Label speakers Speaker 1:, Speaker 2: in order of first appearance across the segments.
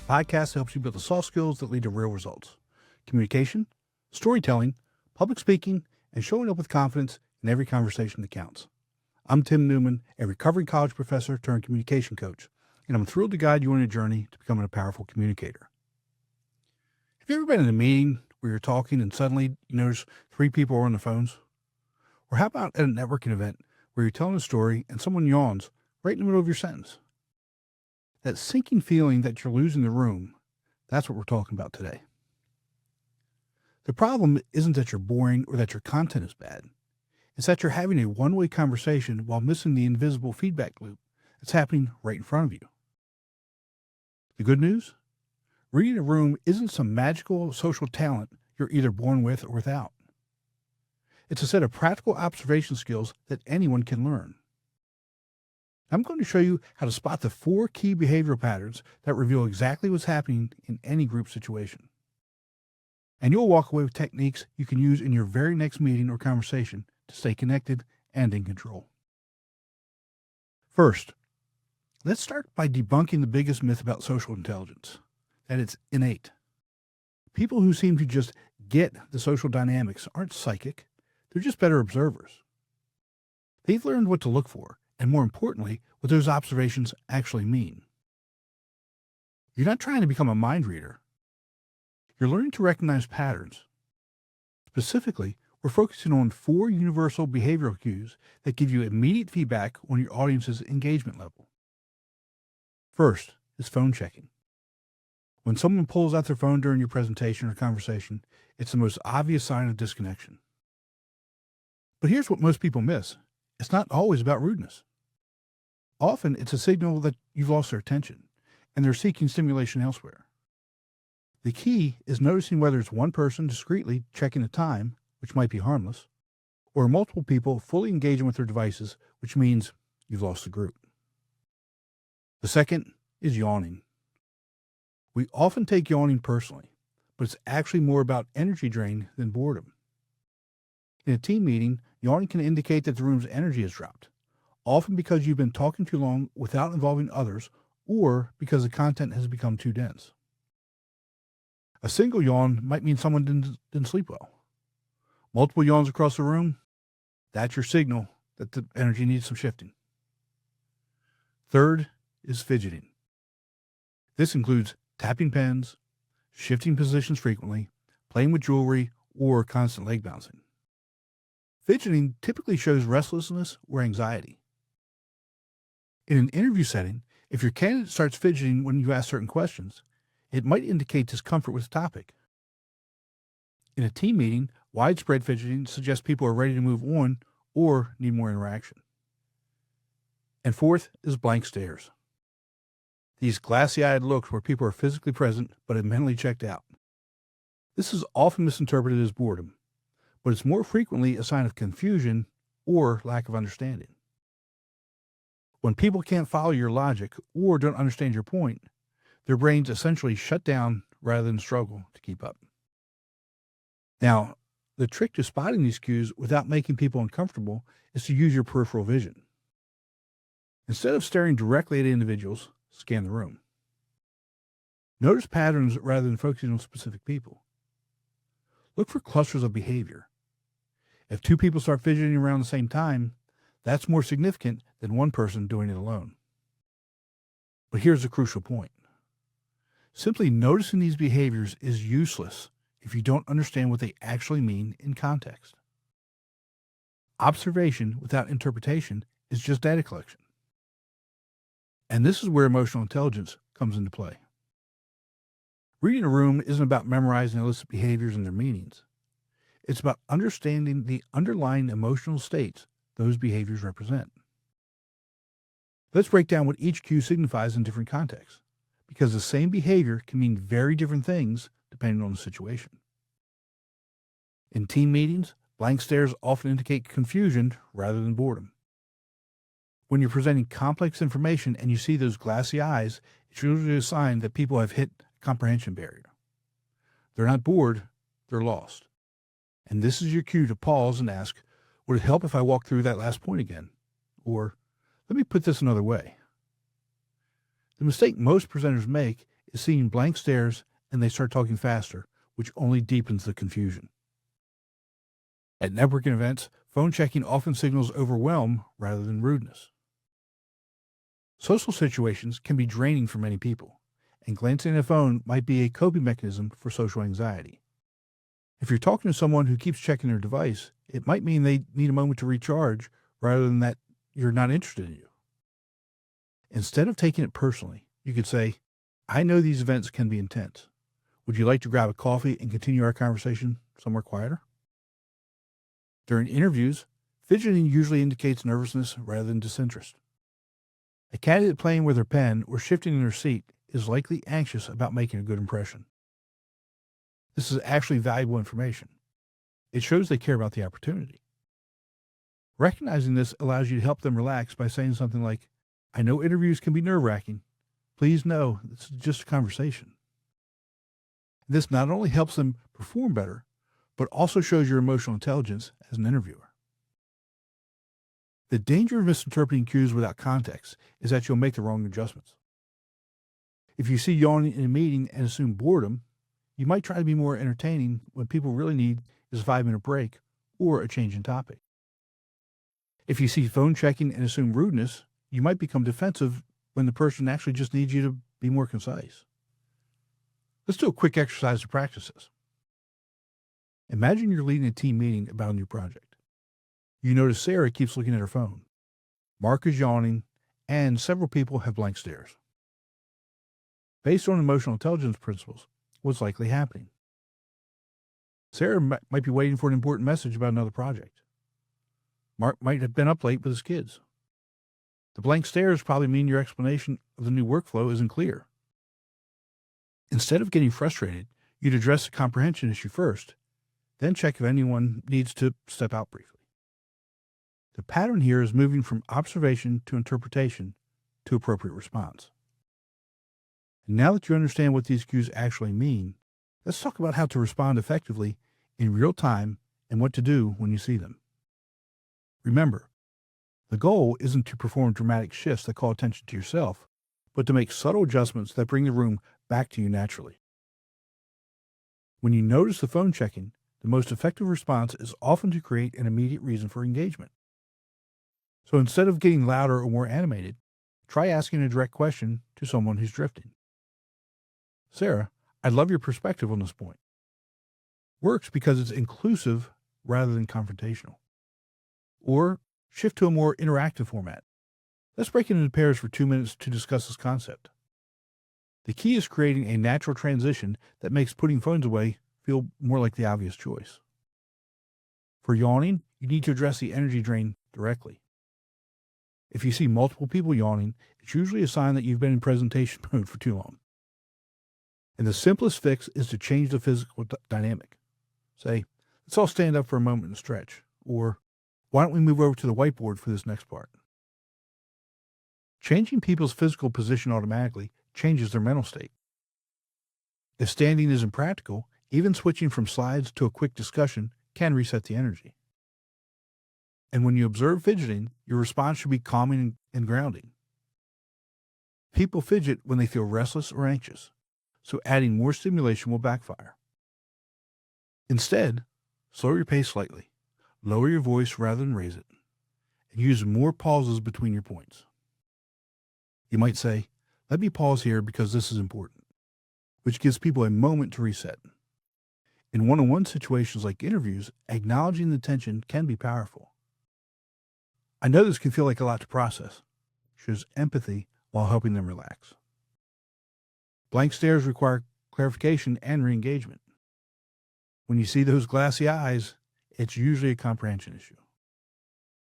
Speaker 1: Podcast helps you build the soft skills that lead to real results. Communication, storytelling, public speaking, and showing up with confidence in every conversation that counts. I'm Tim Newman, a recovering college professor turned communication coach, and I'm thrilled to guide you on a journey to becoming a powerful communicator. Have you ever been in a meeting where you're talking and suddenly you notice 3 people are on the phones? Or how about at a networking event where you're telling a story and someone yawns right in the middle of your sentence? That sinking feeling that you're losing the room, that's what we're talking about today. The problem isn't that you're boring or that your content is bad. It's that you're having a one-way conversation while missing the invisible feedback loop that's happening right in front of you. The good news? Reading a room isn't some magical social talent you're either born with or without. It's a set of practical observation skills that anyone can learn. I'm going to show you how to spot the 4 key behavioral patterns that reveal exactly what's happening in any group situation. And you'll walk away with techniques you can use in your very next meeting or conversation to stay connected and in control. First, let's start by debunking the biggest myth about social intelligence, that it's innate. People who seem to just get the social dynamics aren't psychic, they're just better observers. They've learned what to look for, and more importantly, what those observations actually mean. You're not trying to become a mind reader. You're learning to recognize patterns. Specifically, we're focusing on 4 universal behavioral cues that give you immediate feedback on your audience's engagement level. First is phone checking. When someone pulls out their phone during your presentation or conversation, it's the most obvious sign of disconnection. But here's what most people miss. It's not always about rudeness. Often, it's a signal that you've lost their attention, and they're seeking stimulation elsewhere. The key is noticing whether it's one person discreetly checking the time, which might be harmless, or multiple people fully engaging with their devices, which means you've lost the group. The second is yawning. We often take yawning personally, but it's actually more about energy drain than boredom. In a team meeting, yawning can indicate that the room's energy has dropped, often because you've been talking too long without involving others or because the content has become too dense. A single yawn might mean someone didn't sleep well. Multiple yawns across the room, that's your signal that the energy needs some shifting. Third is fidgeting. This includes tapping pens, shifting positions frequently, playing with jewelry, or constant leg bouncing. Fidgeting typically shows restlessness or anxiety. In an interview setting, if your candidate starts fidgeting when you ask certain questions, it might indicate discomfort with the topic. In a team meeting, widespread fidgeting suggests people are ready to move on or need more interaction. And fourth is blank stares. These glassy-eyed looks where people are physically present but have mentally checked out. This is often misinterpreted as boredom, but it's more frequently a sign of confusion or lack of understanding. When people can't follow your logic or don't understand your point, their brains essentially shut down rather than struggle to keep up. Now, the trick to spotting these cues without making people uncomfortable is to use your peripheral vision. Instead of staring directly at individuals, scan the room. Notice patterns rather than focusing on specific people. Look for clusters of behavior. If 2 people start fidgeting around the same time, that's more significant than one person doing it alone. But here's the crucial point. Simply noticing these behaviors is useless if you don't understand what they actually mean in context. Observation without interpretation is just data collection. And this is where emotional intelligence comes into play. Reading a room isn't about memorizing illicit behaviors and their meanings. It's about understanding the underlying emotional states those behaviors represent. Let's break down what each cue signifies in different contexts, because the same behavior can mean very different things depending on the situation. In team meetings, blank stares often indicate confusion rather than boredom. When you're presenting complex information and you see those glassy eyes, it's usually a sign that people have hit a comprehension barrier. They're not bored, they're lost. And this is your cue to pause and ask, would it help if I walk through that last point again? Or, let me put this another way. The mistake most presenters make is seeing blank stares and they start talking faster, which only deepens the confusion. At networking events, phone checking often signals overwhelm rather than rudeness. Social situations can be draining for many people, and glancing at a phone might be a coping mechanism for social anxiety. If you're talking to someone who keeps checking their device, it might mean they need a moment to recharge rather than that you're not interested in you. Instead of taking it personally, you could say, I know these events can be intense. Would you like to grab a coffee and continue our conversation somewhere quieter? During interviews, fidgeting usually indicates nervousness rather than disinterest. A candidate playing with their pen or shifting in their seat is likely anxious about making a good impression. This is actually valuable information. It shows they care about the opportunity. Recognizing this allows you to help them relax by saying something like, I know interviews can be nerve-wracking. Please know this is just a conversation. This not only helps them perform better, but also shows your emotional intelligence as an interviewer. The danger of misinterpreting cues without context is that you'll make the wrong adjustments. If you see yawning in a meeting and assume boredom, you might try to be more entertaining when people really need is a 5-minute break or a change in topic. If you see phone checking and assume rudeness, you might become defensive when the person actually just needs you to be more concise. Let's do a quick exercise to practice this. Imagine you're leading a team meeting about a new project. You notice Sarah keeps looking at her phone. Mark is yawning, and several people have blank stares. Based on emotional intelligence principles, what's likely happening? Sarah might be waiting for an important message about another project. Mark might have been up late with his kids. The blank stares probably mean your explanation of the new workflow isn't clear. Instead of getting frustrated, you'd address the comprehension issue first, then check if anyone needs to step out briefly. The pattern here is moving from observation to interpretation to appropriate response. And now that you understand what these cues actually mean, let's talk about how to respond effectively in real time and what to do when you see them. Remember, the goal isn't to perform dramatic shifts that call attention to yourself, but to make subtle adjustments that bring the room back to you naturally. When you notice the phone checking, the most effective response is often to create an immediate reason for engagement. So instead of getting louder or more animated, try asking a direct question to someone who's drifting. Sarah, I'd love your perspective on this point. Works because it's inclusive rather than confrontational. Or shift to a more interactive format. Let's break it into pairs for 2 minutes to discuss this concept. The key is creating a natural transition that makes putting phones away feel more like the obvious choice. For yawning, you need to address the energy drain directly. If you see multiple people yawning, it's usually a sign that you've been in presentation mode for too long. And the simplest fix is to change the physical dynamic. Say, let's all stand up for a moment and stretch. Or, why don't we move over to the whiteboard for this next part? Changing people's physical position automatically changes their mental state. If standing isn't practical, even switching from slides to a quick discussion can reset the energy. And when you observe fidgeting, your response should be calming and grounding. People fidget when they feel restless or anxious, so adding more stimulation will backfire. Instead, slow your pace slightly, lower your voice rather than raise it, and use more pauses between your points. You might say, let me pause here because this is important, which gives people a moment to reset. In one-on-one situations like interviews, acknowledging the tension can be powerful. I know this can feel like a lot to process. Shows empathy while helping them relax. Blank stares require clarification and re-engagement. When you see those glassy eyes, it's usually a comprehension issue.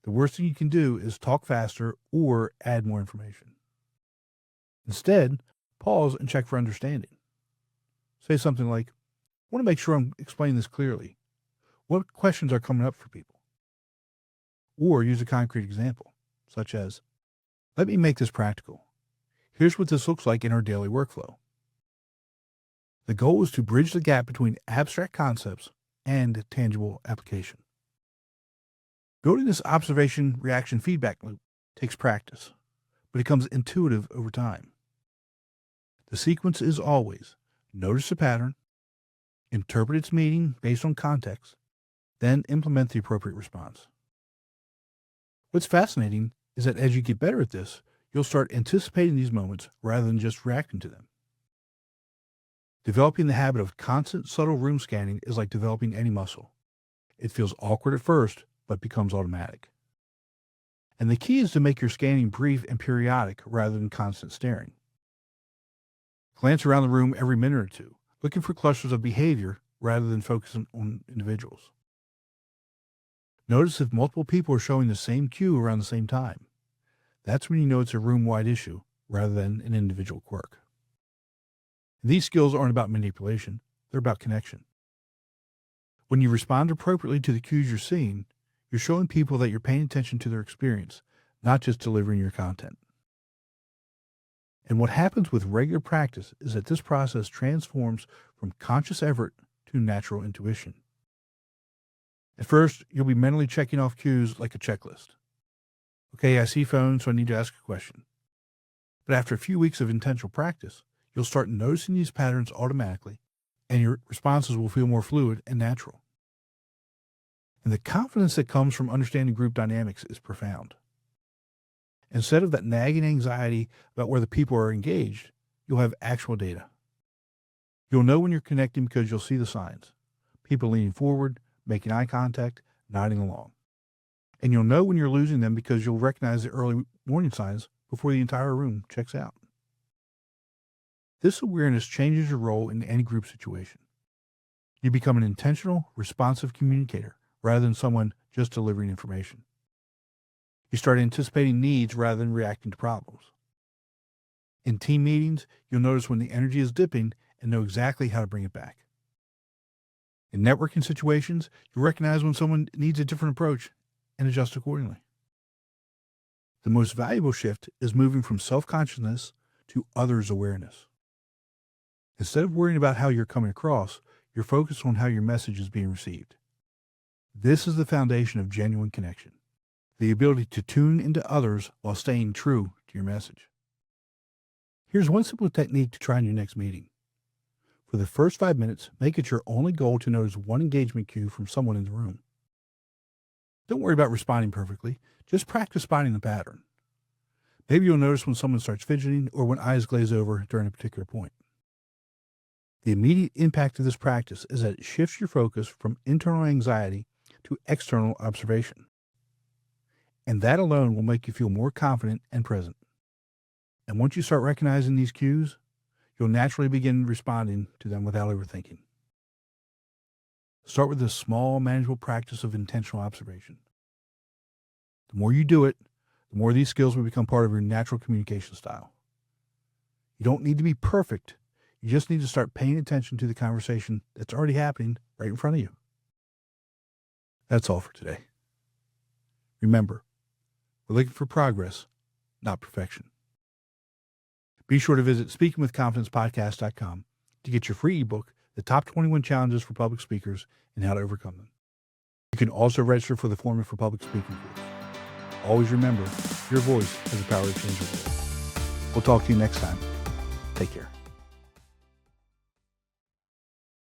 Speaker 1: The worst thing you can do is talk faster or add more information. Instead, pause and check for understanding. Say something like, I want to make sure I'm explaining this clearly. What questions are coming up for people? Or use a concrete example, such as, let me make this practical. Here's what this looks like in our daily workflow. The goal is to bridge the gap between abstract concepts and tangible application. Building this observation-reaction feedback loop takes practice, but it becomes intuitive over time. The sequence is always notice the pattern, interpret its meaning based on context, then implement the appropriate response. What's fascinating is that as you get better at this, you'll start anticipating these moments rather than just reacting to them. Developing the habit of constant, subtle room scanning is like developing any muscle. It feels awkward at first, but becomes automatic. And the key is to make your scanning brief and periodic rather than constant staring. Glance around the room every minute or two, looking for clusters of behavior rather than focusing on individuals. Notice if multiple people are showing the same cue around the same time. That's when you know it's a room-wide issue rather than an individual quirk. These skills aren't about manipulation, they're about connection. When you respond appropriately to the cues you're seeing, you're showing people that you're paying attention to their experience, not just delivering your content. And what happens with regular practice is that this process transforms from conscious effort to natural intuition. At first, you'll be mentally checking off cues like a checklist. Okay, I see phone, so I need to ask a question. But after a few weeks of intentional practice, you'll start noticing these patterns automatically, and your responses will feel more fluid and natural. And the confidence that comes from understanding group dynamics is profound. Instead of that nagging anxiety about whether people are engaged, you'll have actual data. You'll know when you're connecting because you'll see the signs. People leaning forward, making eye contact, nodding along. And you'll know when you're losing them because you'll recognize the early warning signs before the entire room checks out. This awareness changes your role in any group situation. You become an intentional, responsive communicator rather than someone just delivering information. You start anticipating needs rather than reacting to problems. In team meetings, you'll notice when the energy is dipping and know exactly how to bring it back. In networking situations, you recognize when someone needs a different approach and adjust accordingly. The most valuable shift is moving from self-consciousness to others' awareness. Instead of worrying about how you're coming across, you're focused on how your message is being received. This is the foundation of genuine connection, the ability to tune into others while staying true to your message. Here's one simple technique to try in your next meeting. For the first 5 minutes, make it your only goal to notice one engagement cue from someone in the room. Don't worry about responding perfectly. Just practice spotting the pattern. Maybe you'll notice when someone starts fidgeting or when eyes glaze over during a particular point. The immediate impact of this practice is that it shifts your focus from internal anxiety to external observation. And that alone will make you feel more confident and present. And once you start recognizing these cues, you'll naturally begin responding to them without overthinking. Start with this small, manageable practice of intentional observation. The more you do it, the more these skills will become part of your natural communication style. You don't need to be perfect. You just need to start paying attention to the conversation that's already happening right in front of you. That's all for today. Remember, we're looking for progress, not perfection. Be sure to visit speakingwithconfidencepodcast.com to get your free ebook, The Top 21 Challenges for Public Speakers and How to Overcome Them. You can also register for the Foreman for Public Speaking course. Always remember, your voice has the power to change the world. We'll talk to you next time. Take care.